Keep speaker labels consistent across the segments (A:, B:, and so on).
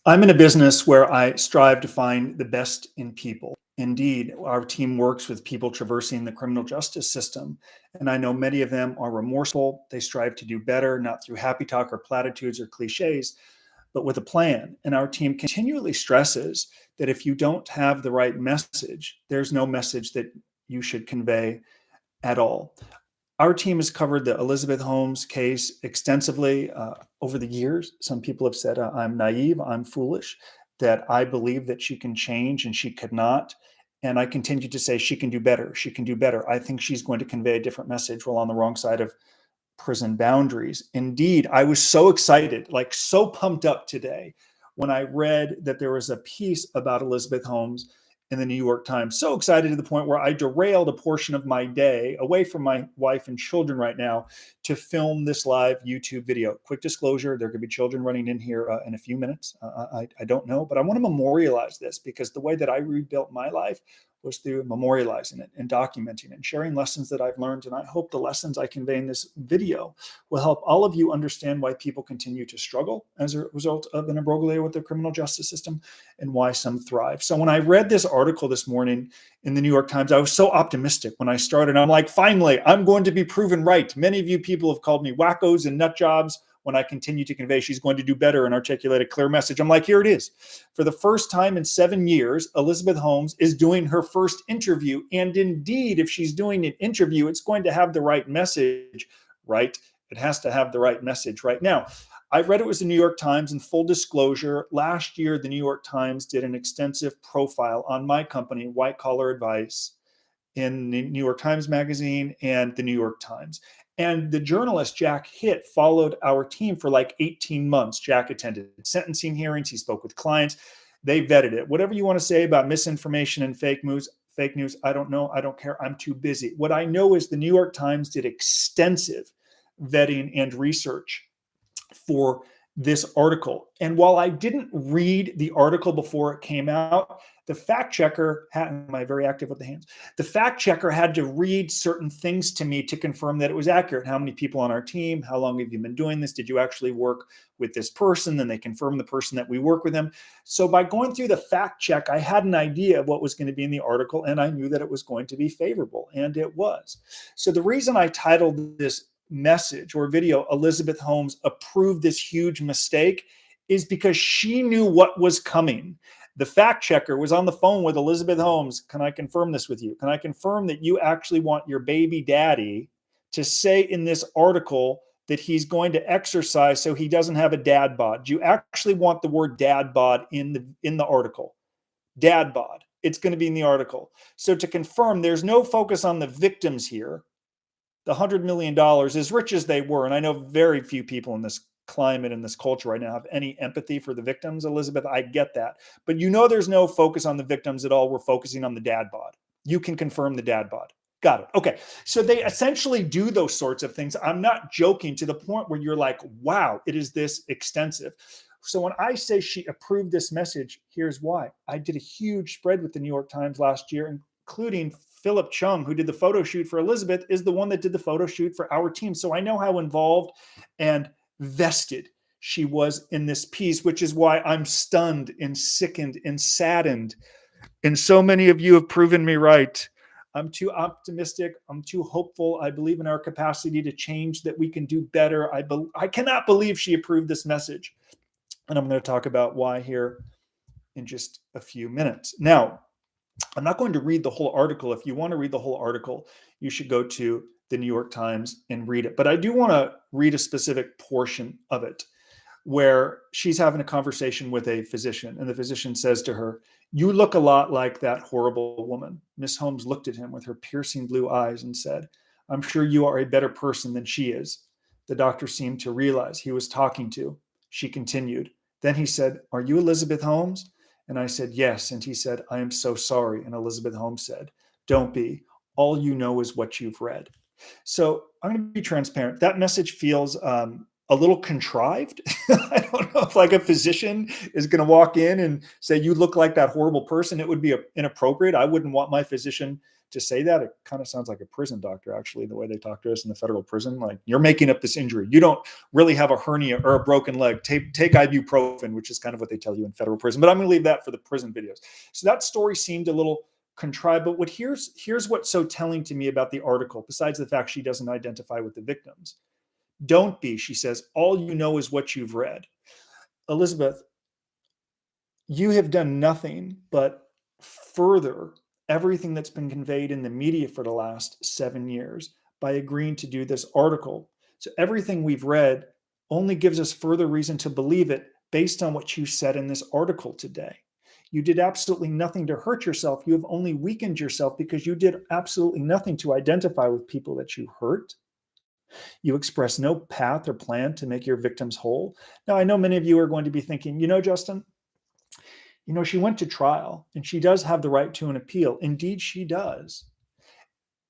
A: I'm in a business where I strive to find the best in people. Indeed, our team works with people traversing the criminal justice system. And I know many of them are remorseful. They strive to do better, not through happy talk or platitudes or cliches, but with a plan. And our team continually stresses that if you don't have the right message, there's no message that you should convey at all. Our team has covered the Elizabeth Holmes case extensively over the years. Some people have said I'm naive, I'm foolish, that I believe that she can change and she could not. And I continue to say she can do better. She can do better. I think she's going to convey a different message while on the wrong side of prison boundaries. Indeed, I was so excited, like so pumped up today when I read that there was a piece about Elizabeth Holmes in the New York Times. So excited to the point where I derailed a portion of my day away from my wife and children right now to film this live YouTube video. Quick disclosure, there could be children running in here in a few minutes. I don't know, but I want to memorialize this because the way that I rebuilt my life was through memorializing it and documenting it and sharing lessons that I've learned. And I hope the lessons I convey in this video will help all of you understand why people continue to struggle as a result of an imbroglio with the criminal justice system and why some thrive. So when I read this article this morning in the New York Times, I was so optimistic when I started. I'm like, finally, I'm going to be proven right. Many of you people have called me wackos and nut jobs when I continue to convey she's going to do better and articulate a clear message. I'm like, here it is. For the first time in 7 years, Elizabeth Holmes is doing her first interview. And indeed, if she's doing an interview, it's going to have the right message, right? It has to have the right message right now. I read it was the New York Times, and full disclosure, last year, the New York Times did an extensive profile on my company, White Collar Advice, in the New York Times Magazine and the New York Times. And the journalist, Jack Hitt, followed our team for like 18 months. Jack attended sentencing hearings. He spoke with clients. They vetted it. Whatever you want to say about misinformation and fake news, I don't know. I don't care. I'm too busy. What I know is the New York Times did extensive vetting and research for this article. And while I didn't read the article before it came out, the fact checker am I very active with the hands? The fact checker had to read certain things to me to confirm that it was accurate. How many people on our team? How long have you been doing this? Did you actually work with this person? Then they confirmed the person that we work with them. So by going through the fact check, I had an idea of what was going to be in the article, and I knew that it was going to be favorable, and it was. So the reason I titled this message or video, Elizabeth Holmes approved this huge mistake, is because she knew what was coming. The fact checker was on the phone with Elizabeth Holmes. Can I confirm this with you? Can I confirm that you actually want your baby daddy to say in this article that he's going to exercise so he doesn't have a dad bod? Do you actually want the word dad bod in the article? Dad bod. It's going to be in the article. So to confirm, there's no focus on the victims here. The $100 million, as rich as they were, and I know very few people in this climate and this culture right now have any empathy for the victims, Elizabeth, I get that. But you know there's no focus on the victims at all. We're focusing on the dad bod. You can confirm the dad bod. Got it. Okay. So they essentially do those sorts of things. I'm not joking, to the point where you're like, wow, it is this extensive. So when I say she approved this message, here's why. I did a huge spread with the New York Times last year, including Philip Chung, who did the photo shoot for Elizabeth, is the one that did the photo shoot for our team. So I know how involved and vested she was in this piece, which is why I'm stunned and sickened and saddened. And so many of you have proven me right. I'm too optimistic. I'm too hopeful. I believe in our capacity to change, that we can do better. I cannot believe she approved this message. And I'm going to talk about why here in just a few minutes. Now, I'm not going to read the whole article. If you want to read the whole article, you should go to the New York Times and read it. But I do want to read a specific portion of it where she's having a conversation with a physician, and the physician says to her, "You look a lot like that horrible woman." Miss Holmes looked at him with her piercing blue eyes and said, "I'm sure you are a better person than she is." The doctor seemed to realize he was talking to. She continued. Then he said, "Are you Elizabeth Holmes?" And I said, "Yes." And he said, "I am so sorry." And Elizabeth Holmes said, "Don't be. All you know is what you've read." So I'm going to be transparent. That message feels a little contrived. I don't know if like a physician is going to walk in and say, "You look like that horrible person." It would be inappropriate. I wouldn't want my physician to say that, it kind of sounds like a prison doctor, actually, the way they talk to us in the federal prison. Like, you're making up this injury. You don't really have a hernia or a broken leg. Take ibuprofen, which is kind of what they tell you in federal prison. But I'm going to leave that for the prison videos. So that story seemed a little contrived. But here's what's so telling to me about the article, besides the fact she doesn't identify with the victims. Don't be, she says, all you know is what you've read. Elizabeth, you have done nothing but further everything that's been conveyed in the media for the last 7 years by agreeing to do this article. So everything we've read only gives us further reason to believe it based on what you said in this article today. You did absolutely nothing to hurt yourself. You have only weakened yourself because you did absolutely nothing to identify with people that you hurt. You express no path or plan to make your victims whole. Now, I know many of you are going to be thinking, Justin, she went to trial and she does have the right to an appeal. Indeed, she does.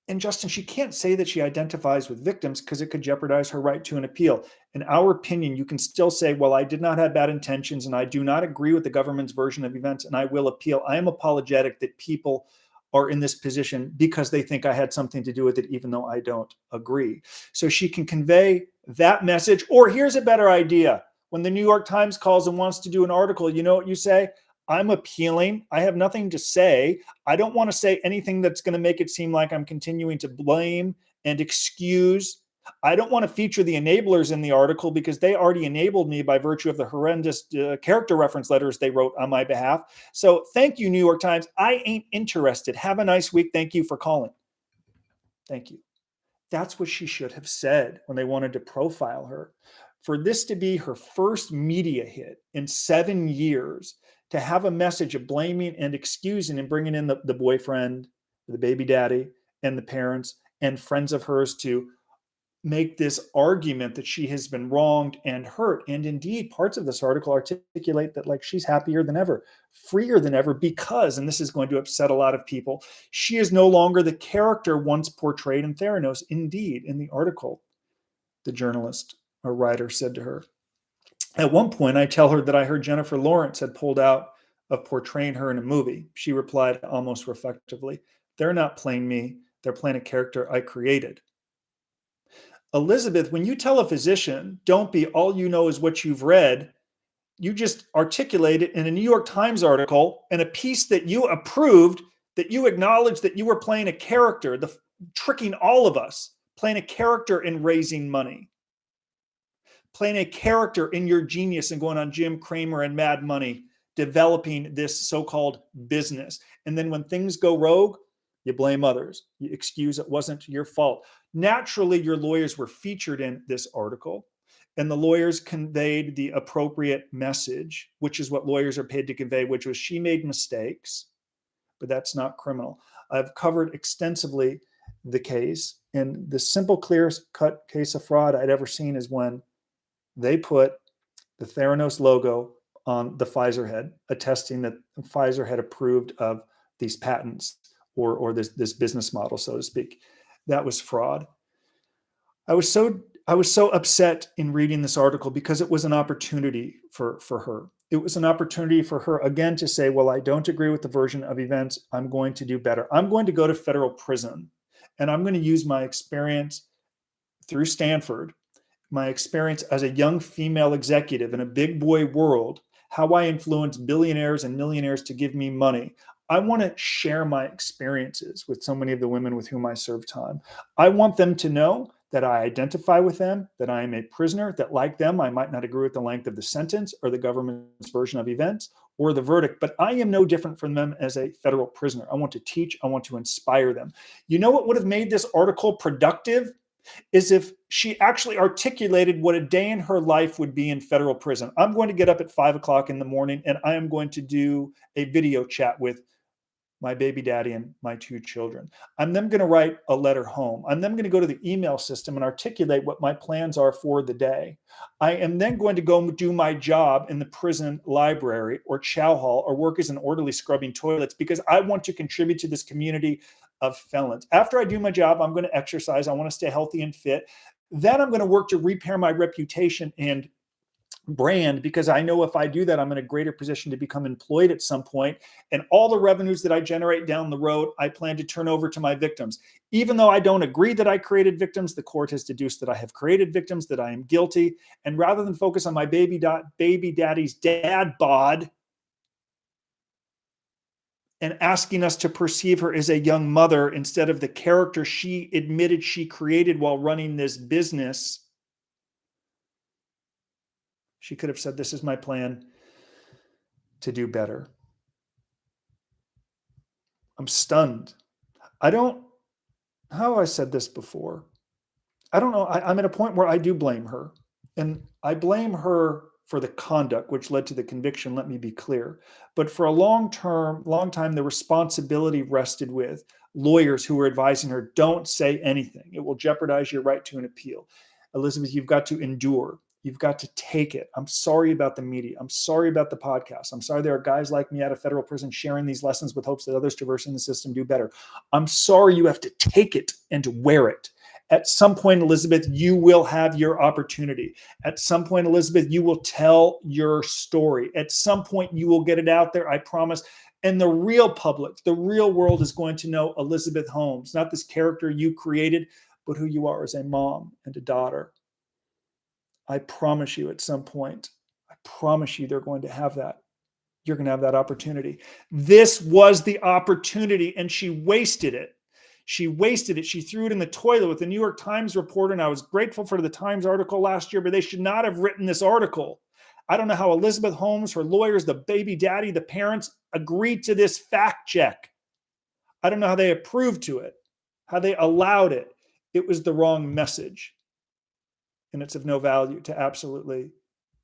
A: And Justin, she can't say that she identifies with victims because it could jeopardize her right to an appeal. In our opinion, you can still say, well, I did not have bad intentions and I do not agree with the government's version of events and I will appeal. I am apologetic that people are in this position because they think I had something to do with it, even though I don't agree. So she can convey that message. Or here's a better idea. When the New York Times calls and wants to do an article, you know what you say? I'm appealing. I have nothing to say. I don't want to say anything that's going to make it seem like I'm continuing to blame and excuse. I don't want to feature the enablers in the article because they already enabled me by virtue of the horrendous character reference letters they wrote on my behalf. So thank you, New York Times. I ain't interested. Have a nice week. Thank you for calling. Thank you. That's what she should have said when they wanted to profile her. For this to be her first media hit in 7 years, to have a message of blaming and excusing and bringing in the boyfriend, the baby daddy, and the parents and friends of hers to make this argument that she has been wronged and hurt. And indeed, parts of this article articulate that like she's happier than ever, freer than ever, because, and this is going to upset a lot of people, she is no longer the character once portrayed in Theranos. Indeed, in the article, the journalist or writer said to her, at one point, I tell her that I heard Jennifer Lawrence had pulled out of portraying her in a movie. She replied almost reflectively, they're not playing me, they're playing a character I created. Elizabeth, when you tell a physician, don't be, all you know is what you've read, you just articulated in a New York Times article and a piece that you approved, that you acknowledged that you were playing a character, tricking all of us, playing a character in raising money, playing a character in your genius and going on Jim Cramer and Mad Money, developing this so-called business. And then when things go rogue, you blame others. You excuse it wasn't your fault. Naturally, your lawyers were featured in this article, and the lawyers conveyed the appropriate message, which is what lawyers are paid to convey, which was she made mistakes, but that's not criminal. I've covered extensively the case, and the simple, clear-cut case of fraud I'd ever seen is when they put the Theranos logo on the Pfizer head, attesting that Pfizer had approved of these patents or this business model, so to speak. That was fraud. I was so upset in reading this article because it was an opportunity for her. It was an opportunity for her, again, to say, well, I don't agree with the version of events. I'm going to do better. I'm going to go to federal prison, and I'm going to use my experience through Stanford, my experience as a young female executive in a big boy world, how I influence billionaires and millionaires to give me money. I want to share my experiences with so many of the women with whom I serve time. I want them to know that I identify with them, that I am a prisoner, that like them, I might not agree with the length of the sentence or the government's version of events or the verdict, but I am no different from them as a federal prisoner. I want to teach, I want to inspire them. You know what would have made this article productive? Is if she actually articulated what a day in her life would be in federal prison. I'm going to get up at 5 o'clock in the morning and I am going to do a video chat with my baby daddy and my 2 children. I'm then going to write a letter home. I'm then going to go to the email system and articulate what my plans are for the day. I am then going to go do my job in the prison library or chow hall or work as an orderly scrubbing toilets because I want to contribute to this community of felons. After I do my job, I'm going to exercise. I want to stay healthy and fit. Then I'm going to work to repair my reputation and brand, because I know if I do that, I'm in a greater position to become employed at some point. And all the revenues that I generate down the road, I plan to turn over to my victims. Even though I don't agree that I created victims, the court has deduced that I have created victims, that I am guilty. And rather than focus on my baby daddy's dad bod and asking us to perceive her as a young mother instead of the character she admitted she created while running this business, she could have said, this is my plan to do better. I'm stunned. How have I said this before? I don't know. I'm at a point where I do blame her. And I blame her for the conduct, which led to the conviction, let me be clear. But for a long time, the responsibility rested with lawyers who were advising her, don't say anything. It will jeopardize your right to an appeal. Elizabeth, you've got to endure. You've got to take it. I'm sorry about the media. I'm sorry about the podcast. I'm sorry there are guys like me out of federal prison sharing these lessons with hopes that others traversing the system do better. I'm sorry you have to take it and wear it. At some point, Elizabeth, you will have your opportunity. At some point, Elizabeth, you will tell your story. At some point, you will get it out there, I promise. And the real public, the real world is going to know Elizabeth Holmes, not this character you created, but who you are as a mom and a daughter. I promise you at some point, I promise you they're going to have that. You're going to have that opportunity. This was the opportunity, and she wasted it. She wasted it. She threw it in the toilet with the New York Times reporter, and I was grateful for the Times article last year, but they should not have written this article. I don't know how Elizabeth Holmes, her lawyers, the baby daddy, the parents agreed to this fact check. I don't know how they approved to it, how they allowed it. It was the wrong message. And it's of no value to absolutely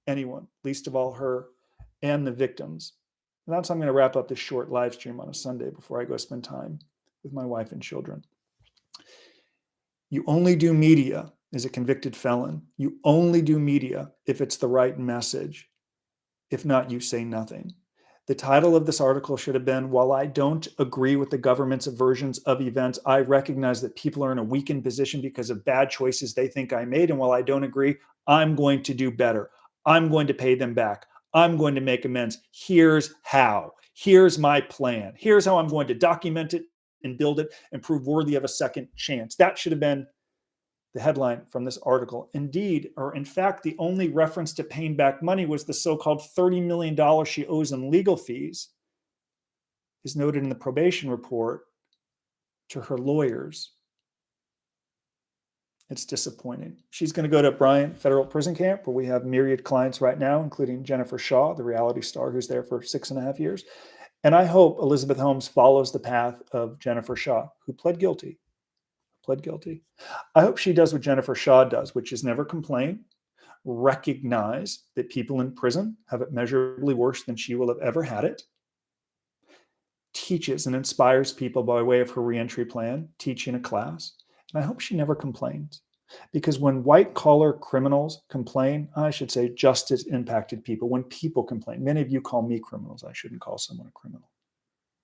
A: anyone, least of all her and the victims. And that's how I'm going to wrap up this short live stream on a Sunday before I go spend time with my wife and children. You only do media as a convicted felon. You only do media if it's the right message. If not, you say nothing. The title of this article should have been, while I don't agree with the government's versions of events, I recognize that people are in a weakened position because of bad choices they think I made. And while I don't agree, I'm going to do better. I'm going to pay them back. I'm going to make amends. Here's how. Here's my plan. Here's how I'm going to document it and build it and prove worthy of a second chance. That should have been the headline from this article. Indeed, or in fact, the only reference to paying back money was the so-called $30 million she owes in legal fees, is noted in the probation report to her lawyers. It's disappointing. She's going to go to Bryan Federal Prison Camp, where we have myriad clients right now, including Jennifer Shaw, the reality star who's there for 6.5 years. And I hope Elizabeth Holmes follows the path of Jennifer Shaw, who pled guilty. I hope she does what Jennifer Shaw does, which is never complain, recognize that people in prison have it measurably worse than she will have ever had it, teaches and inspires people by way of her reentry plan, teaching a class. And I hope she never complains, because when white-collar criminals complain, I should say justice impacted people, when people complain, many of you call me criminals. I shouldn't call someone a criminal.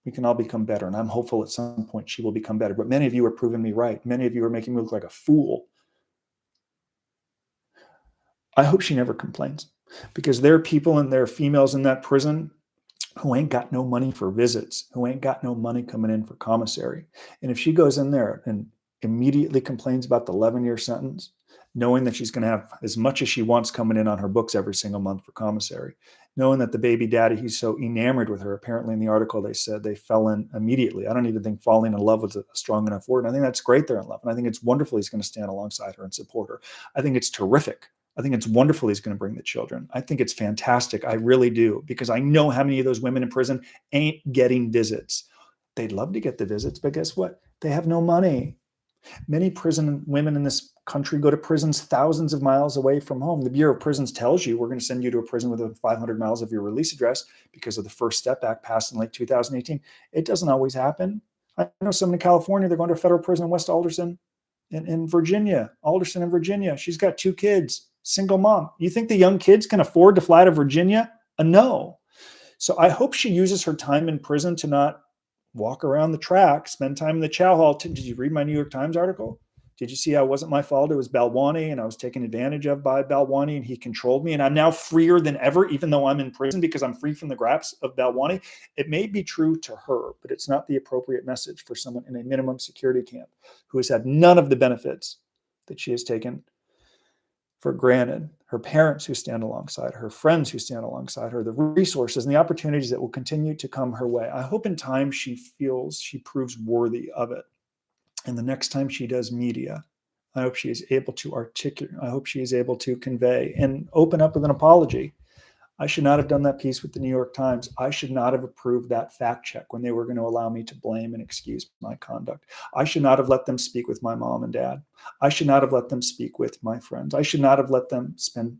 A: We can all become better, and I'm hopeful at some point she will become better. But many of you are proving me right. Many of you are making me look like a fool. I hope she never complains, because there are people and there are females in that prison who ain't got no money for visits, who ain't got no money coming in for commissary. And if she goes in there and immediately complains about the 11-year sentence, knowing that she's going to have as much as she wants coming in on her books every single month for commissary, knowing that the baby daddy, he's so enamored with her, apparently in the article they said they fell in immediately. I don't even think falling in love was a strong enough word. And I think that's great they're in love. And I think it's wonderful he's going to stand alongside her and support her. I think it's terrific. I think it's wonderful he's going to bring the children. I think it's fantastic. I really do, because I know how many of those women in prison ain't getting visits. They'd love to get the visits, but guess what? They have no money. Many prison women in this country go to prisons thousands of miles away from home. The Bureau of Prisons tells you we're going to send you to a prison within 500 miles of your release address because of the First Step Act passed in late 2018. It doesn't always happen. I know someone in California, they're going to a federal prison in West Alderson in Virginia, Alderson in Virginia. She's got 2 kids, single mom. You think the young kids can afford to fly to Virginia? No. So I hope she uses her time in prison to not walk around the track, spend time in the chow hall. Did you read my New York Times article? Did you see how it wasn't my fault? It was Balwani, and I was taken advantage of by Balwani, and he controlled me, and I'm now freer than ever, even though I'm in prison because I'm free from the grasp of Balwani. It may be true to her, but it's not the appropriate message for someone in a minimum security camp who has had none of the benefits that she has taken for granted. Her parents who stand alongside her, friends who stand alongside her, the resources and the opportunities that will continue to come her way. I hope in time she feels she proves worthy of it. And the next time she does media, I hope she is able to articulate, I hope she is able to convey and open up with an apology. I should not have done that piece with the New York Times. I should not have approved that fact check when they were going to allow me to blame and excuse my conduct. I should not have let them speak with my mom and dad. I should not have let them speak with my friends. I should not have let them spend.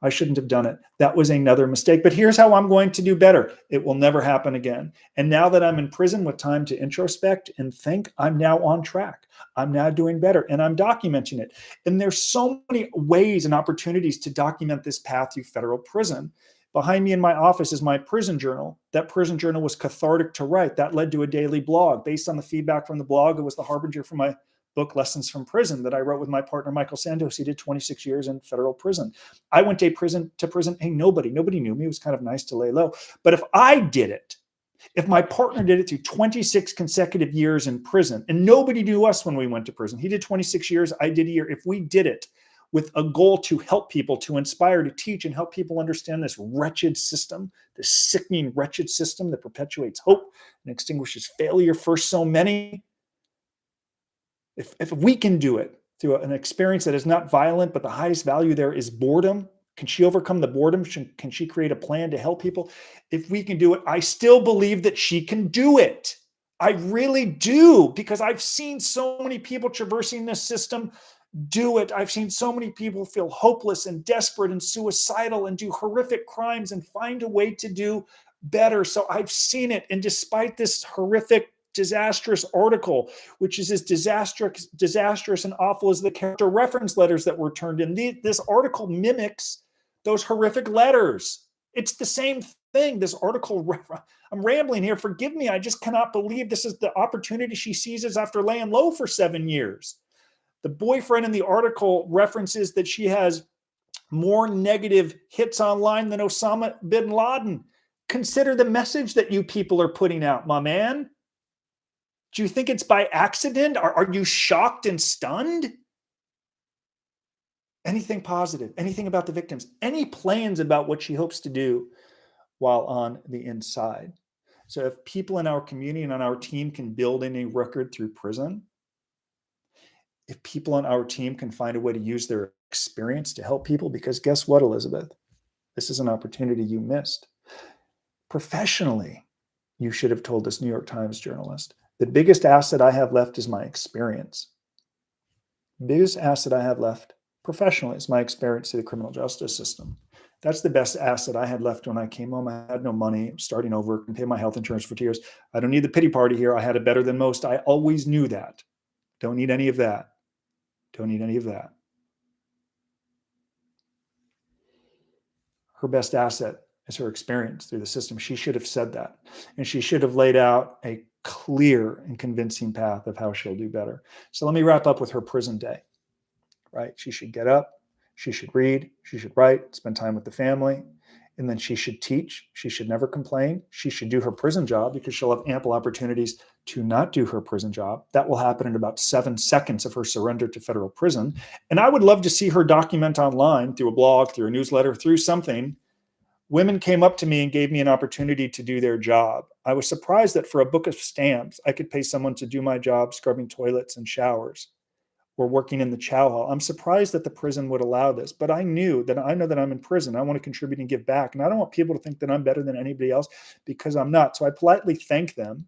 A: I shouldn't have done it. That was another mistake. But here's how I'm going to do better. It will never happen again. And now that I'm in prison with time to introspect and think, I'm now on track. I'm now doing better, and I'm documenting it. And there's so many ways and opportunities to document this path through federal prison. Behind me in my office is my prison journal. That prison journal was cathartic to write. That led to a daily blog. Based on the feedback from the blog, it was the harbinger for my book, Lessons from Prison, that I wrote with my partner, Michael Santos. He did 26 years in federal prison. I went to prison. Hey, nobody knew me. It was kind of nice to lay low. But if I did it, if my partner did it through 26 consecutive years in prison, and nobody knew us when we went to prison, he did 26 years, I did a year. If we did it with a goal to help people, to inspire, to teach, and help people understand this wretched system, this sickening, wretched system that perpetuates hope and extinguishes failure for so many, if we can do it through an experience that is not violent, but the highest value there is boredom, can she overcome the boredom? Can she create a plan to help people? If we can do it, I still believe that she can do it. I really do, because I've seen so many people traversing this system do it. I've seen so many people feel hopeless and desperate and suicidal and do horrific crimes and find a way to do better. So I've seen it. And despite this horrific, disastrous article, which is as disastrous and awful as the character reference letters that were turned in, this article mimics those horrific letters. It's the same thing. This article, I'm rambling here. Forgive me. I just cannot believe this is the opportunity she seizes after laying low for 7 years. The boyfriend in the article references that she has more negative hits online than Osama bin Laden. Consider the message that you people are putting out, my man. Do you think it's by accident? Are you shocked and stunned? Anything positive, anything about the victims, any plans about what she hopes to do while on the inside? So if people in our community and on our team can build in a record through prison, if people on our team can find a way to use their experience to help people, because guess what, Elizabeth? This is an opportunity you missed. Professionally, you should have told this New York Times journalist, the biggest asset I have left is my experience. Biggest asset I have left professionally is my experience through the criminal justice system. That's the best asset I had left when I came home. I had no money, I'm starting over, can pay my health insurance for 2 years. I don't need the pity party here. I had it better than most. I always knew that. Don't need any of that. Don't need any of that. Her best asset is her experience through the system. She should have said that. And she should have laid out a clear and convincing path of how she'll do better. So let me wrap up with her prison day, right? She should get up, she should read, she should write, spend time with the family, and then she should teach. She should never complain. She should do her prison job, because she'll have ample opportunities to not do her prison job. That will happen in about 7 seconds of her surrender to federal prison. And I would love to see her document online through a blog, through a newsletter, through something. Women came up to me and gave me an opportunity to do their job. I was surprised that for a book of stamps, I could pay someone to do my job scrubbing toilets and showers or working in the chow hall. I'm surprised that the prison would allow this, but I know that I'm in prison. I want to contribute and give back. And I don't want people to think that I'm better than anybody else, because I'm not. So I politely thanked them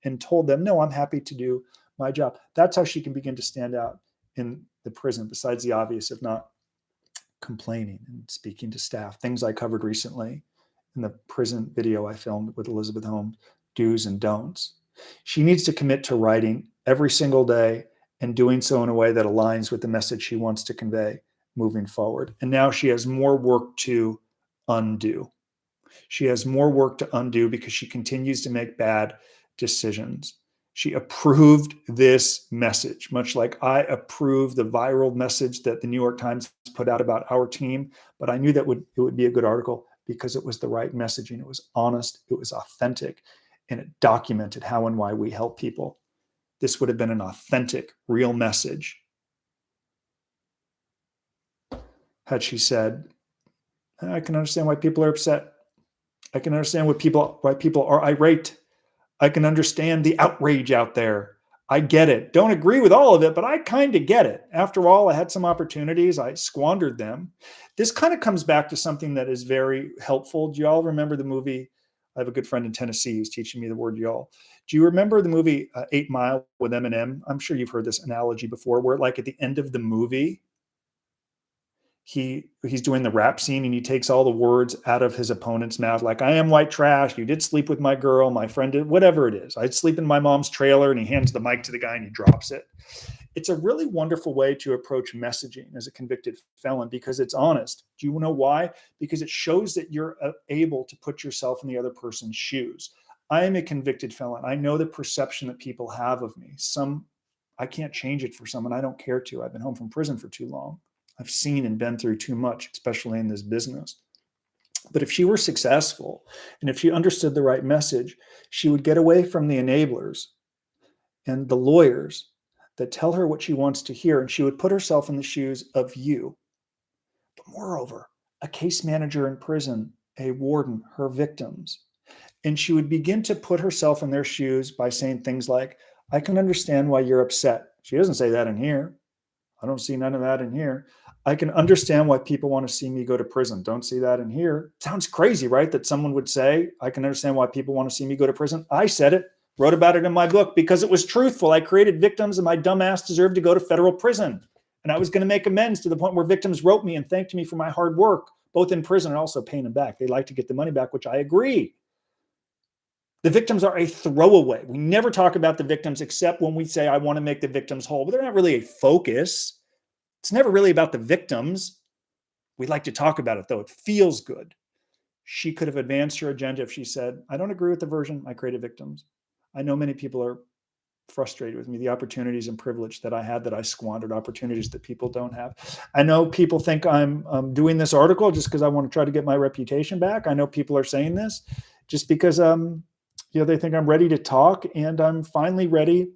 A: and told them, no, I'm happy to do my job. That's how she can begin to stand out in the prison, besides the obvious, if not complaining and speaking to staff. Things I covered recently in the prison video I filmed with Elizabeth Holmes, do's and don'ts. She needs to commit to writing every single day and doing so in a way that aligns with the message she wants to convey moving forward. And now she has more work to undo. She has more work to undo because she continues to make bad decisions. She approved this message, much like I approve the viral message that the New York Times put out about our team. But I knew that it would be a good article because it was the right messaging. It was honest, it was authentic, and it documented how and why we help people. This would have been an authentic, real message had she said, I can understand why people are upset. I can understand why people are irate. I can understand the outrage out there. I get it. Don't agree with all of it, but I kind of get it. After all, I had some opportunities. I squandered them. This kind of comes back to something that is very helpful. Do you all remember the movie? I have a good friend in Tennessee who's teaching me the word y'all. Do you remember the movie 8 Mile with Eminem? I'm sure you've heard this analogy before, where like at the end of the movie, he's doing the rap scene and he takes all the words out of his opponent's mouth, like, I am white trash, you did sleep with my girl, my friend did, whatever it is, I'd sleep in my mom's trailer, and he hands the mic to the guy and he drops it. It's a really wonderful way to approach messaging as a convicted felon because it's honest. Do you know why? Because it shows that you're able to put yourself in the other person's shoes. I am a convicted felon. I know the perception that people have of me. I can't change it for someone. I don't care to. I've been home from prison for too long. I've seen and been through too much, especially in this business. But if she were successful and if she understood the right message, she would get away from the enablers and the lawyers that tell her what she wants to hear, and she would put herself in the shoes of you. But moreover, a case manager in prison, a warden, her victims. And she would begin to put herself in their shoes by saying things like, I can understand why you're upset. She doesn't say that in here. I don't see none of that in here. I can understand why people want to see me go to prison. Don't see that in here. Sounds crazy, right? That someone would say, I can understand why people want to see me go to prison. I said it, wrote about it in my book because it was truthful. I created victims and my dumb ass deserved to go to federal prison. And I was going to make amends to the point where victims wrote me and thanked me for my hard work, both in prison and also paying them back. They like to get the money back, which I agree. The victims are a throwaway. We never talk about the victims except when we say, I want to make the victims whole, but they're not really a focus. It's never really about the victims. We like to talk about it, though. It feels good. She could have advanced her agenda if she said, I don't agree with the version I created victims. I know many people are frustrated with me, the opportunities and privilege that I had, that I squandered, opportunities that people don't have. I know people think I'm doing this article just because I want to try to get my reputation back. I know people are saying this just because they think I'm ready to talk, and I'm finally ready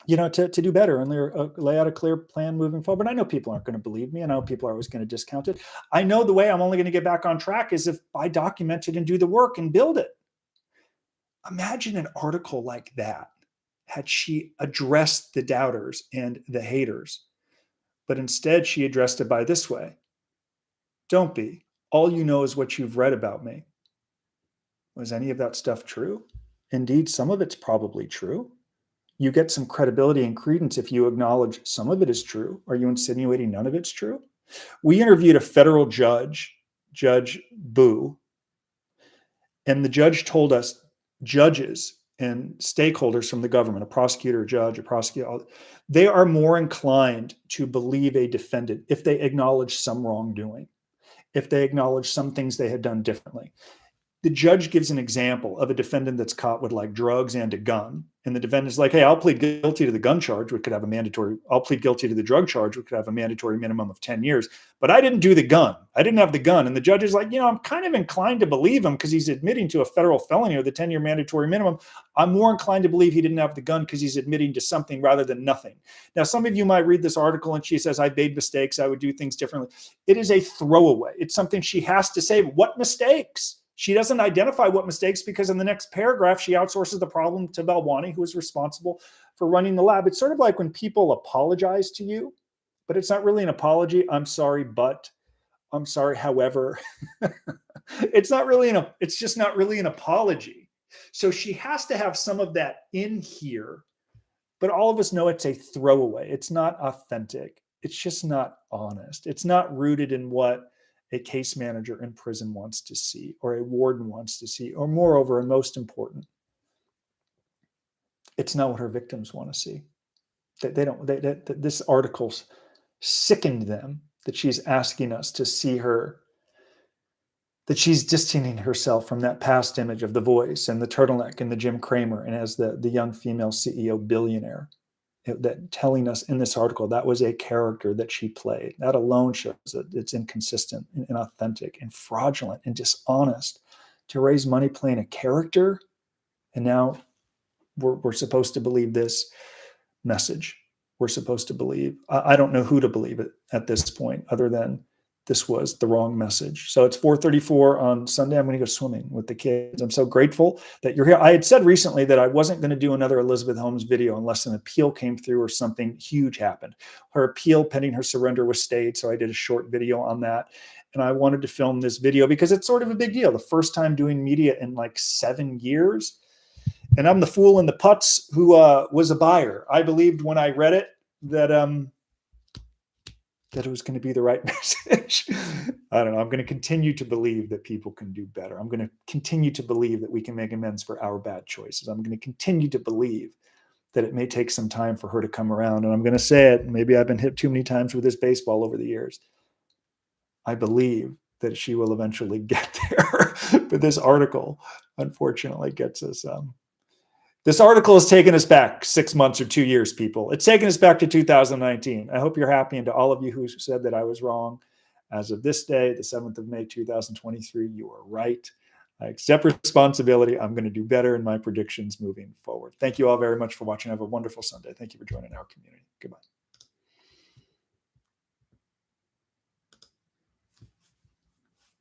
A: to do better and lay out a clear plan moving forward. But I know people aren't going to believe me. I know people are always going to discount it. I know the way I'm only going to get back on track is if I document it and do the work and build it. Imagine an article like that had she addressed the doubters and the haters, but instead she addressed it by this way. Don't be. All you know is what you've read about me. Was any of that stuff true? Indeed, some of it's probably true. You get some credibility and credence if you acknowledge some of it is true. Are you insinuating none of it's true? We interviewed a federal judge, Judge Boo, and the judge told us judges and stakeholders from the government, a prosecutor, a judge, a prosecutor, they are more inclined to believe a defendant if they acknowledge some wrongdoing, if they acknowledge some things they had done differently. The judge gives an example of a defendant that's caught with like drugs and a gun. And the defendant's like, hey, I'll plead guilty to the gun charge, which could have I'll plead guilty to the drug charge, which could have a mandatory minimum of 10 years. But I didn't do the gun. I didn't have the gun. And the judge is like, I'm kind of inclined to believe him because he's admitting to a federal felony or the 10-year mandatory minimum. I'm more inclined to believe he didn't have the gun because he's admitting to something rather than nothing. Now, some of you might read this article and she says, I made mistakes. I would do things differently. It is a throwaway. It's something she has to say. What mistakes? She doesn't identify what mistakes because in the next paragraph, she outsources the problem to Balwani, who is responsible for running the lab. It's sort of like when people apologize to you, but it's not really an apology. I'm sorry, but I'm sorry, however. It's just not really an apology. So she has to have some of that in here, but all of us know it's a throwaway. It's not authentic. It's just not honest. It's not rooted in what a case manager in prison wants to see, or a warden wants to see, or moreover, and most important, it's not what her victims want to see. This article's sickened them that she's asking us to see her that she's distancing herself from that past image of the voice and the turtleneck and the Jim Cramer and as the young female CEO billionaire. That telling us in this article that was a character that she played. That alone shows that it's inconsistent and inauthentic and fraudulent and dishonest to raise money playing a character. And now we're supposed to believe this message. We're supposed to believe. I don't know who to believe it at this point, other than this was the wrong message. So it's 4:34 on Sunday. I'm going to go swimming with the kids. I'm so grateful that you're here. I had said recently that I wasn't going to do another Elizabeth Holmes video unless an appeal came through or something huge happened. Her appeal pending her surrender was stayed, so I did a short video on that. And I wanted to film this video because it's sort of a big deal. The first time doing media in like 7 years. And I'm the fool in the putz who was a buyer. I believed when I read it that it was going to be the right message. I don't know. I'm going to continue to believe that people can do better. I'm going to continue to believe that we can make amends for our bad choices. I'm going to continue to believe that it may take some time for her to come around. And I'm going to say it. Maybe I've been hit too many times with this baseball over the years. I believe that she will eventually get there. But this article, unfortunately, gets us. This article has taken us back 6 months or 2 years, people. It's taken us back to 2019. I hope you're happy. And to all of you who said that I was wrong, as of this day, the 7th of May, 2023, you are right. I accept responsibility. I'm going to do better in my predictions moving forward. Thank you all very much for watching. Have a wonderful Sunday. Thank you for joining our community. Goodbye.